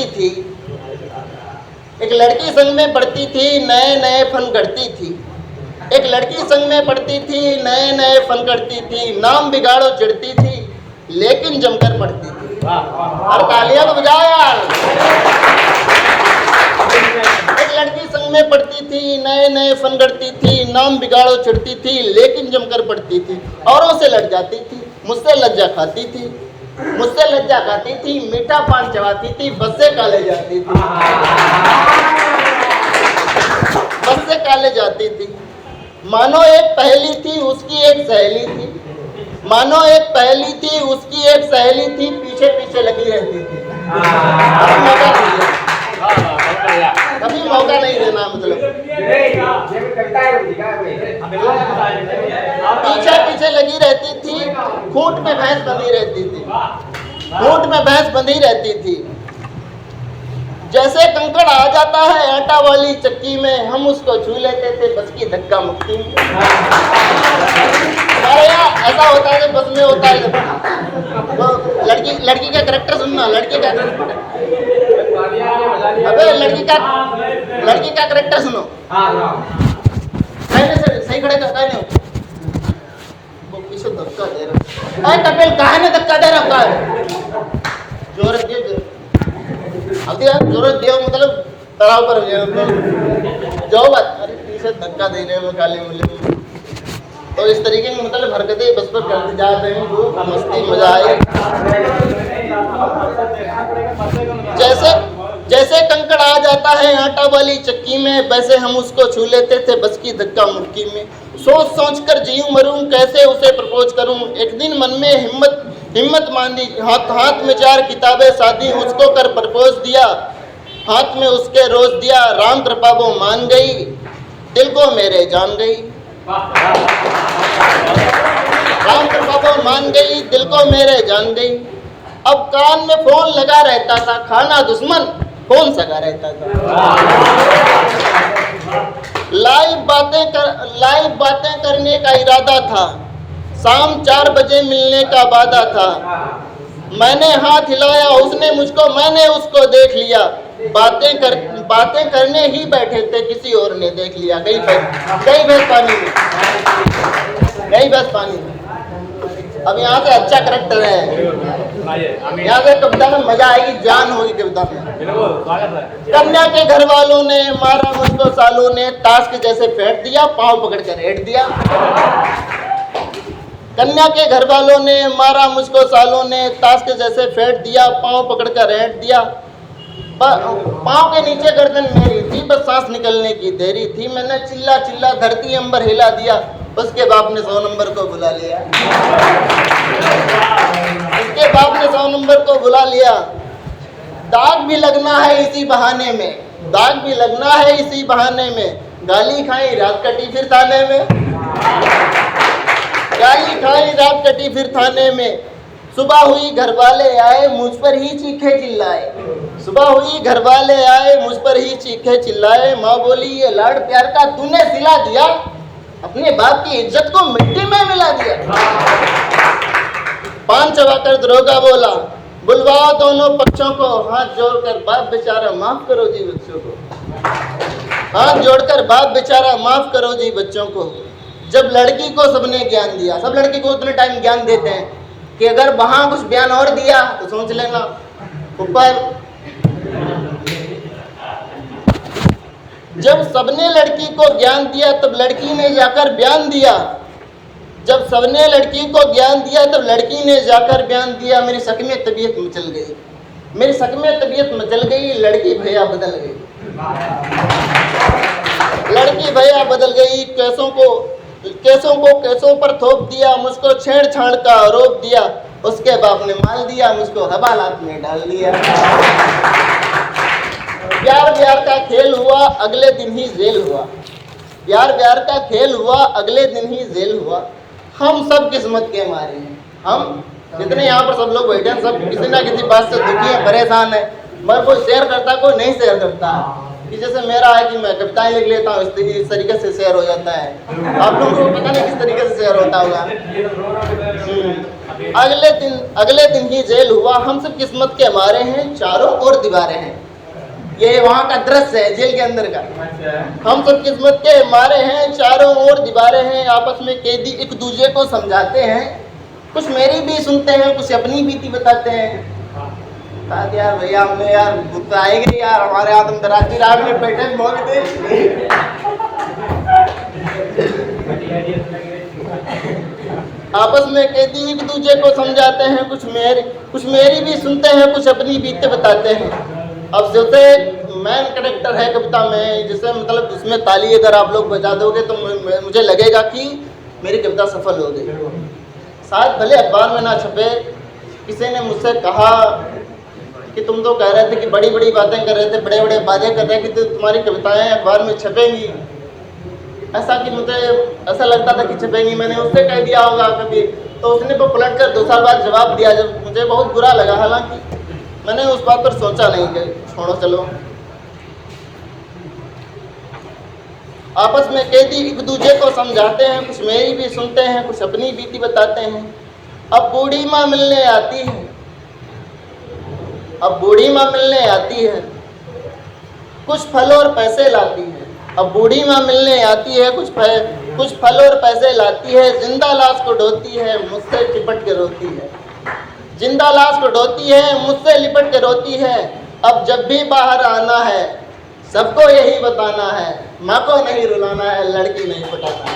पढ़ती थी, एक लड़की संग में पढ़ती थी, नए नए फन करती थी। एक लड़की संग में पढ़ती थी, नए नए फन करती थी, नाम बिगाड़ो चिढ़ती थी, लेकिन जमकर पढ़ती थी। और तालियां तो बजाओ यार। एक लड़की संग में पढ़ती थी, नए नए फन करती थी, नाम बिगाड़ो चिढ़ती थी, लेकिन जमकर पढ़ती थी। औरों से लड़ जाती थी, मुझसे लज्जा खाती थी, मुझसे लज्जा खाती थी, मीठा पान चबाती थी, बस से काले जाती थी, बस से काले जाती थी। मानो एक पहेली थी, उसकी एक सहेली थी, मानो एक पहेली थी, उसकी एक सहेली थी, पीछे पीछे लगी रहती थी। कभी मौका नहीं देना, मतलब पीछे पीछे लगी रहती थी, खूंट में भैंस बंधी रहती थी, खूंट में भैंस बंधी रहती थी। जैसे कंकड़ आ जाता है आटा वाली चक्की में, हम उसको छू लेते थे बस की धक्का मुक्की में। हमारे यहाँ ऐसा होता है, बस में होता है। तो लड़की का करैक्टर सुनना, लड़की का, अबे लड़की का करैक्टर सुनो। कहने से सही खड़े का कहने वो पीछे धक्का दे रहा है, कपिल काहे ने धक्का दे रहा है, जोर दियो, अभी यार जरूरत दिया मतलब तराव पर जाओ बात। अरे पीछे धक्का दे रहे हैं काले मुल्ले, तो इस तरीके की मतलब हरकतें बस पर करते जा रहे हैं, वो मस्ती मजा आए। जैसे कंकड़ आ जाता है आटा वाली चक्की में, वैसे हम उसको छू लेते थे बस की धक्का मुक्की में। सोच सोच कर जीऊं मरूं, कैसे उसे प्रपोज करूं। एक दिन मन में हिम्मत मांदी, हाथ में 4 किताबें साधी, उसको कर प्रपोज दिया, हाथ में उसके रोज दिया। राम कृपा वो मान गई, दिल को मेरे जान गई, राम कृपा वो मान गई, दिल को मेरे जान गई। अब कान में फोन लगा रहता था, खाना दुश्मन कौन सगा रहता था। लाइव बातें करने का इरादा था, शाम 4 बजे मिलने का वादा था। मैंने हाथ हिलाया उसने मुझको, मैंने उसको देख लिया। बातें करने ही बैठे थे, किसी और ने देख लिया। गई भैंस पानी में, गई भैंस पानी में। अब यहाँ से अच्छा करैक्टर है, यहाँ से कविता में मजा आएगी, जान होगी कविता में। कन्या के घर वालों ने मारा मुझको, सालों ने ताश के जैसे फेंट दिया, पांव पकड़ कर हेट दिया। कन्या के घर वालों ने मारा मुझको, सालों ने ताश के जैसे फेंट दिया, पांव पकड़ कर हेट दिया। पांव के नीचे गर्दन मेरी थी, बस सांस निकलने की देरी थी। मैंने चिल्ला चिल्ला धरती अंबर हिला दिया, उसके बाप ने 100 नंबर को बुला लिया, उसके बाप ने 100 नंबर को बुला लिया। दाग भी लगना है इसी बहाने में, दाग भी लगना है इसी बहाने में। गाली खाई रात कटी फिर थाने में, गाली खाई रात कटी फिर थाने में। सुबह हुई घर वाले आए मुझ पर ही चीखे चिल्लाए, सुबह हुई घर वाले आए मुझ पर ही चीखे चिल्लाए। माँ बोली ये लाड प्यार का तूने सिला दिया, अपने बाप की इज्जत को मिट्टी में मिला दिया। पान चबाकर दरोगा बोला, बुलवाओ दोनों पक्षों को, हाथ जोड़कर बाप बेचारा माफ करो जी बच्चों को, हाथ जोड़कर बाप बेचारा माफ करो जी बच्चों को। जब लड़की को सबने ज्ञान दिया, सब लड़की को उतने टाइम ज्ञान देते हैं कि अगर वहां कुछ बयान और दिया तो सोच लेना ऊपर। जब सबने लड़की को ज्ञान दिया तब लड़की ने जाकर बयान दिया, जब सबने लड़की को ज्ञान दिया तब लड़की ने जाकर बयान दिया। मेरी शक में तबीयत मचल गई, मेरी शक में तबीयत मचल गई, लड़की भैया बदल गई, लड़की भैया बदल गई। केसों पर थोप दिया, मुझको छेड़छाड़ का आरोप दिया। उसके बाप ने माल दिया, मुझको हवालात में डाल दिया। प्यार का खेल हुआ, अगले दिन ही जेल हुआ, प्यार का खेल हुआ, अगले दिन ही जेल हुआ। हम सब किस्मत के मारे हैं, हम जितने यहाँ पर सब लोग बैठे हैं सब किसी ना किसी बात से दुखी है, परेशान है, मगर कोई शेयर करता कोई नहीं शेयर करता। कि जैसे मेरा है कि मैं कविताएं लिख लेता हूँ, इस तरीके से शेयर हो जाता है। आप लोगों को पता नहीं किस तरीके से शेयर होता होगा। अगले दिन ही जेल हुआ, हम सब किस्मत के मारे हैं, चारों ओर दीवारें हैं। ये वहाँ का दृश्य है जेल के अंदर का। हम सब किस्मत के मारे हैं, चारों ओर दीवारें हैं, आपस में कैदी एक दूसरे को समझाते हैं, कुछ मेरी भी सुनते हैं, कुछ अपनी बीती बताते हैं। यार भैया हमने यार भूत आएंगे यार, हमारे हाथ में दराजी राग में बैठे भोग दे। आपस में कैदी एक दूसरे को समझाते हैं, कुछ मेरी भी सुनते हैं, कुछ अपनी बीते बताते हैं। अब जैसे मैन कैरेक्टर है कविता में, जिसे मतलब उसमें ताली अगर आप लोग बजा दोगे तो मुझे लगेगा कि मेरी कविता सफल हो गई। शायद भले अखबार में ना छपे। किसी ने मुझसे कहा कि तुम तो कह रहे थे कि बड़ी बड़ी बातें कर रहे थे, बड़े बड़े वादे कर रहे थे कि तुम्हारी कविताएं अखबार में छपेंगी, ऐसा कि मुझे ऐसा लगता था कि छपेंगी। मैंने उससे कह दिया होगा कभी, तो उसने वो पलट कर 2 साल बाद जवाब दिया, जब मुझे बहुत बुरा लगा। हालांकि मैंने उस बात पर सोचा नहीं कि छोड़ो चलो। आपस में कैदी एक दूसरे को समझाते हैं, कुछ मेरी भी सुनते हैं, कुछ अपनी बीती बताते हैं। अब बूढ़ी माँ मिलने आती है, अब बूढ़ी माँ मिलने आती है, कुछ फल और पैसे लाती है। अब बूढ़ी माँ मिलने आती है, कुछ फल और पैसे लाती है। जिंदा लाश को ढोती है, मुझसे लिपट के रोती है। जिंदा लाश को ढोती है, मुझसे लिपट के रोती है। अब जब भी बाहर आना है, सबको यही बताना है, माँ को नहीं रुलाना है, लड़की नहीं पटाना है।